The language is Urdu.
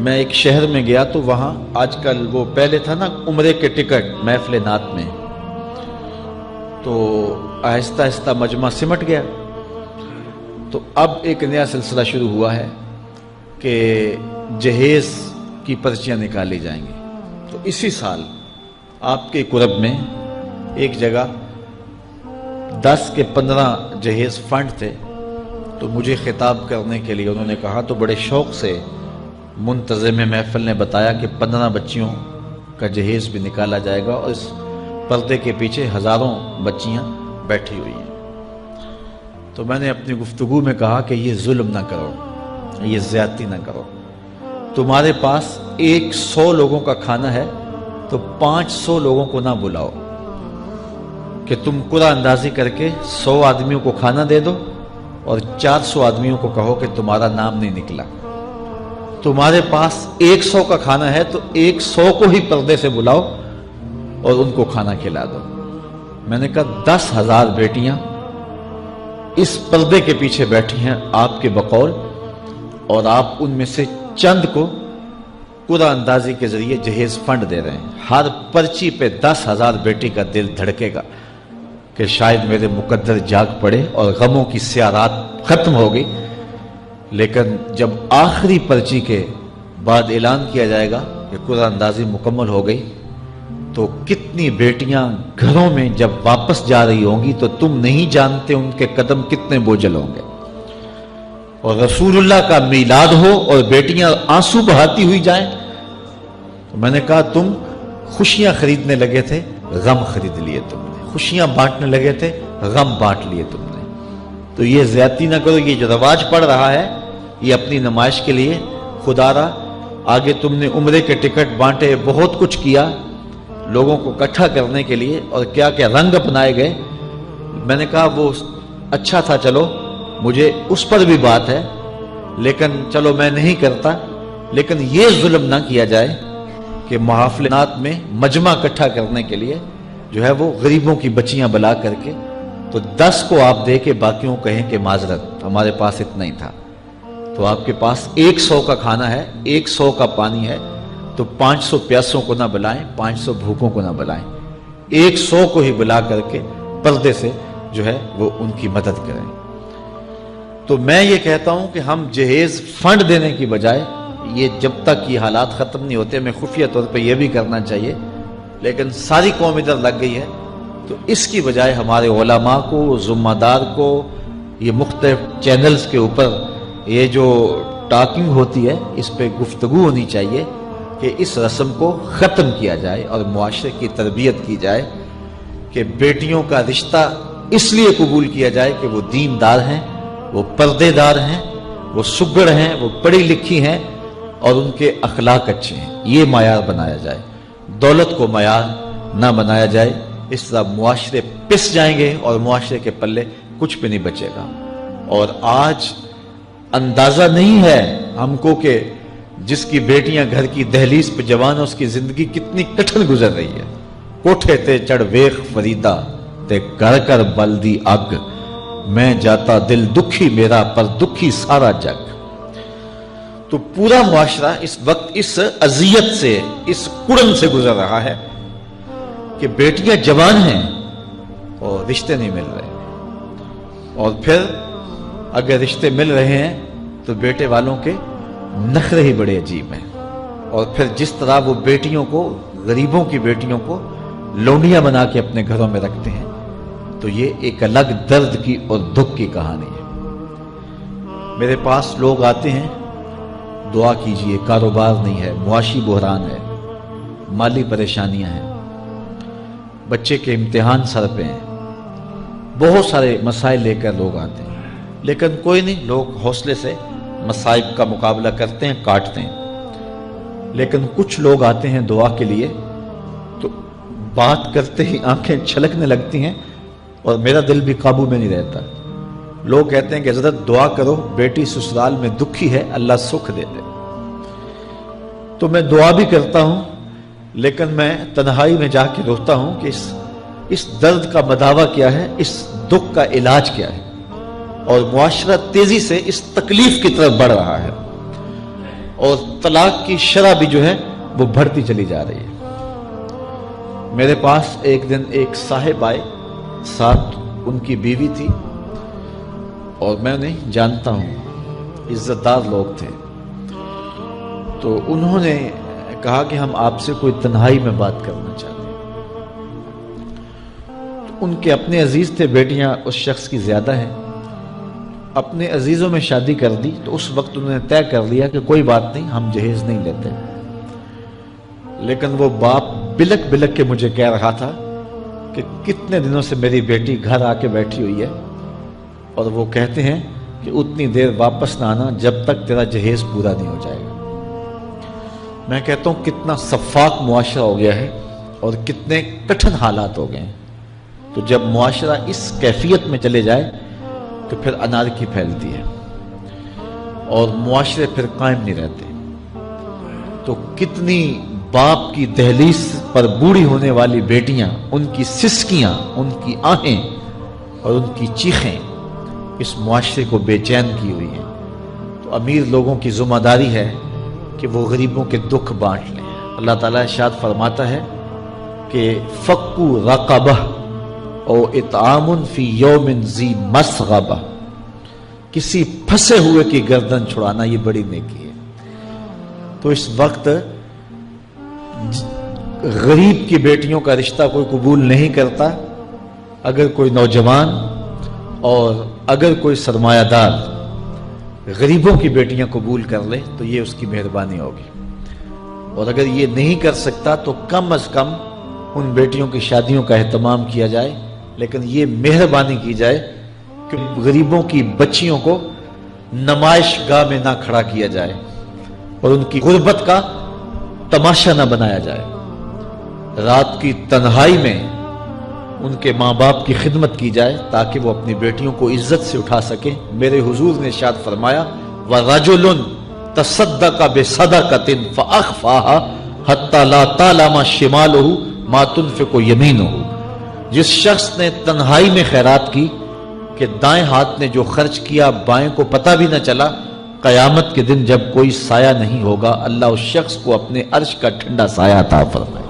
میں ایک شہر میں گیا تو وہاں آج کل وہ پہلے تھا نا عمرے کے ٹکٹ محفل نعت میں، تو آہستہ آہستہ مجمع سمٹ گیا، تو اب ایک نیا سلسلہ شروع ہوا ہے کہ جہیز کی پرچیاں نکالی جائیں گی۔ تو اسی سال آپ کے قرب میں ایک جگہ 10 کے 15 جہیز فنڈ تھے، تو مجھے خطاب کرنے کے لیے انہوں نے کہا، تو بڑے شوق سے منتظم محفل نے بتایا کہ 15 بچیوں کا جہیز بھی نکالا جائے گا، اور اس پردے کے پیچھے ہزاروں بچیاں بیٹھی ہوئی ہیں۔ تو میں نے اپنی گفتگو میں کہا کہ یہ ظلم نہ کرو، یہ زیادتی نہ کرو، تمہارے پاس 100 لوگوں کا کھانا ہے تو 500 لوگوں کو نہ بلاؤ کہ تم قرعہ اندازی کر کے 100 آدمیوں کو کھانا دے دو اور 400 آدمیوں کو کہو کہ تمہارا نام نہیں نکلا۔ تمہارے پاس 100 کا کھانا ہے تو 100 کو ہی پردے سے بلاؤ اور ان کو کھانا کھلا دو۔ میں نے کہا 10,000 بیٹیاں اس پردے کے پیچھے بیٹھی ہیں آپ کے بقول، اور آپ ان میں سے چند کو قرعہ اندازی کے ذریعے جہیز فنڈ دے رہے ہیں۔ ہر پرچی پہ 10,000 بیٹی کا دل دھڑکے گا کہ شاید میرے مقدر جاگ پڑے اور غموں کی سیاہ رات ختم ہو گئی، لیکن جب آخری پرچی کے بعد اعلان کیا جائے گا کہ قرعہ اندازی مکمل ہو گئی، تو کتنی بیٹیاں گھروں میں جب واپس جا رہی ہوں گی تو تم نہیں جانتے ان کے قدم کتنے بوجھل ہوں گے، اور رسول اللہ کا میلاد ہو اور بیٹیاں آنسو بہاتی ہوئی جائیں۔ تو میں نے کہا تم خوشیاں خریدنے لگے تھے، غم خرید لیے تم نے، خوشیاں بانٹنے لگے تھے، غم بانٹ لیے تم نے۔ تو یہ زیادتی نہ کرو، یہ جو رواج پڑ رہا ہے یہ اپنی نمائش کے لیے، خدا را آگے تم نے عمرے کے ٹکٹ بانٹے، بہت کچھ کیا لوگوں کو اکٹھا کرنے کے لیے، اور کیا کیا رنگ اپنائے گئے۔ میں نے کہا وہ اچھا تھا، چلو مجھے اس پر بھی بات ہے، لیکن چلو میں نہیں کرتا، لیکن یہ ظلم نہ کیا جائے کہ محافلات میں مجمع اکٹھا کرنے کے لیے جو ہے وہ غریبوں کی بچیاں بلا کر کے تو 10 کو آپ دے کے باقیوں کہیں کہ معذرت ہمارے پاس اتنا ہی تھا۔ تو آپ کے پاس 100 کا کھانا ہے، 100 کا پانی ہے، تو 500 پیاسوں کو نہ بلائیں، 500 بھوکوں کو نہ بلائیں، 100 کو ہی بلا کر کے پردے سے جو ہے وہ ان کی مدد کریں۔ تو میں یہ کہتا ہوں کہ ہم جہیز فنڈ دینے کی بجائے، یہ جب تک یہ حالات ختم نہیں ہوتے، ہمیں خفیہ طور پہ یہ بھی کرنا چاہیے، لیکن ساری قوم ادھر لگ گئی ہے، تو اس کی بجائے ہمارے علماء کو، ذمہ دار کو، یہ مختلف چینلز کے اوپر یہ جو ٹاکنگ ہوتی ہے اس پہ گفتگو ہونی چاہیے کہ اس رسم کو ختم کیا جائے اور معاشرے کی تربیت کی جائے کہ بیٹیوں کا رشتہ اس لیے قبول کیا جائے کہ وہ دیندار ہیں، وہ پردے دار ہیں، وہ سگڑ ہیں، وہ پڑھی لکھی ہیں اور ان کے اخلاق اچھے ہیں، یہ معیار بنایا جائے، دولت کو معیار نہ بنایا جائے۔ اس طرح معاشرے پس جائیں گے اور معاشرے کے پلے کچھ بھی نہیں بچے گا۔ اور آج اندازہ نہیں ہے ہم کو کہ جس کی بیٹیاں گھر کی دہلیز پہ جوان ہے اس کی زندگی کتنی کٹھن گزر رہی ہے۔ کوٹھے تے چڑھ ویخ فریدا تے گھر کر بلدی اگ، میں جاتا دل دکھی میرا پر دکھی سارا جگ۔ تو پورا معاشرہ اس وقت اس اذیت سے، اس کڑن سے گزر رہا ہے کہ بیٹیاں جوان ہیں اور رشتے نہیں مل رہے، اور پھر اگر رشتے مل رہے ہیں تو بیٹے والوں کے نخرے ہی بڑے عجیب ہیں، اور پھر جس طرح وہ بیٹیوں کو، غریبوں کی بیٹیوں کو لونڈیاں بنا کے اپنے گھروں میں رکھتے ہیں، تو یہ ایک الگ درد کی اور دکھ کی کہانی ہے۔ میرے پاس لوگ آتے ہیں، دعا کیجئے، کاروبار نہیں ہے، معاشی بحران ہے، مالی پریشانیاں ہیں، بچے کے امتحان سر پہ ہیں، بہت سارے مسائل لے کر لوگ آتے ہیں، لیکن کوئی نہیں، لوگ حوصلے سے مصائب کا مقابلہ کرتے ہیں، کاٹتے ہیں۔ لیکن کچھ لوگ آتے ہیں دعا کے لیے تو بات کرتے ہی آنکھیں چھلکنے لگتی ہیں اور میرا دل بھی قابو میں نہیں رہتا۔ لوگ کہتے ہیں کہ حضرت دعا کرو، بیٹی سسرال میں دکھی ہے، اللہ سکھ دے دے۔ تو میں دعا بھی کرتا ہوں، لیکن میں تنہائی میں جا کے روتا ہوں کہ اس درد کا مداوع کیا ہے، اس دکھ کا علاج کیا ہے، اور معاشرہ تیزی سے اس تکلیف کی طرف بڑھ رہا ہے، اور طلاق کی شرح بھی جو ہے وہ بڑھتی چلی جا رہی ہے۔ میرے پاس ایک دن ایک صاحب آئے، ساتھ ان کی بیوی تھی، اور میں انہیں جانتا ہوں، عزت دار لوگ تھے۔ تو انہوں نے کہا کہ ہم آپ سے کوئی تنہائی میں بات کرنا چاہتے ہیں۔ تو ان کے اپنے عزیز تھے، بیٹیاں اس شخص کی زیادہ ہیں، اپنے عزیزوں میں شادی کر دی۔ تو اس وقت انہوں نے طے کر لیا کہ کوئی بات نہیں، ہم جہیز نہیں لیتے۔ لیکن وہ باپ بلک بلک کے مجھے کہہ رہا تھا کہ کتنے دنوں سے میری بیٹی گھر آ کے بیٹھی ہوئی ہے، اور وہ کہتے ہیں کہ اتنی دیر واپس نہ آنا جب تک تیرا جہیز پورا نہیں ہو جائے گا۔ میں کہتا ہوں کتنا صفاق معاشرہ ہو گیا ہے اور کتنے کٹھن حالات ہو گئے ہیں۔ تو جب معاشرہ اس کیفیت میں چلے جائے تو پھر انارکی پھیلتی ہے اور معاشرے پھر قائم نہیں رہتے۔ تو کتنی باپ کی دہلیز پر بوڑھی ہونے والی بیٹیاں، ان کی سسکیاں، ان کی آہیں اور ان کی چیخیں اس معاشرے کو بے چین کی ہوئی ہیں۔ تو امیر لوگوں کی ذمہ داری ہے کہ وہ غریبوں کے دکھ بانٹ لیں۔ اللہ تعالیٰ ارشاد فرماتا ہے کہ فکو رقبہ او اطعام فی یوم ذی مسغبہ، کسی پھنسے ہوئے کی گردن چھڑانا یہ بڑی نیکی ہے۔ تو اس وقت غریب کی بیٹیوں کا رشتہ کوئی قبول نہیں کرتا۔ اگر کوئی نوجوان اور اگر کوئی سرمایہ دار غریبوں کی بیٹیاں قبول کر لے تو یہ اس کی مہربانی ہوگی، اور اگر یہ نہیں کر سکتا تو کم از کم ان بیٹیوں کی شادیوں کا اہتمام کیا جائے، لیکن یہ مہربانی کی جائے کہ غریبوں کی بچیوں کو نمائش گاہ میں نہ کھڑا کیا جائے اور ان کی غربت کا تماشا نہ بنایا جائے۔ رات کی تنہائی میں ان کے ماں باپ کی خدمت کی جائے تاکہ وہ اپنی بیٹیوں کو عزت سے اٹھا سکیں۔ میرے حضور نے ارشاد فرمایا وَرَجُلٌ تَصَدَّقَ بِصَدَقَةٍ فَأَخْفَاهَا حَتَّى لَا تَعْلَمَ شِمَالُهُ مَا تُنْفِقُ يَمِينُهُ، جس شخص نے تنہائی میں خیرات کی کہ دائیں ہاتھ نے جو خرچ کیا بائیں کو پتہ بھی نہ چلا، قیامت کے دن جب کوئی سایہ نہیں ہوگا اللہ اس شخص کو اپنے عرش کا ٹھنڈا سایہ عطا فرمائے۔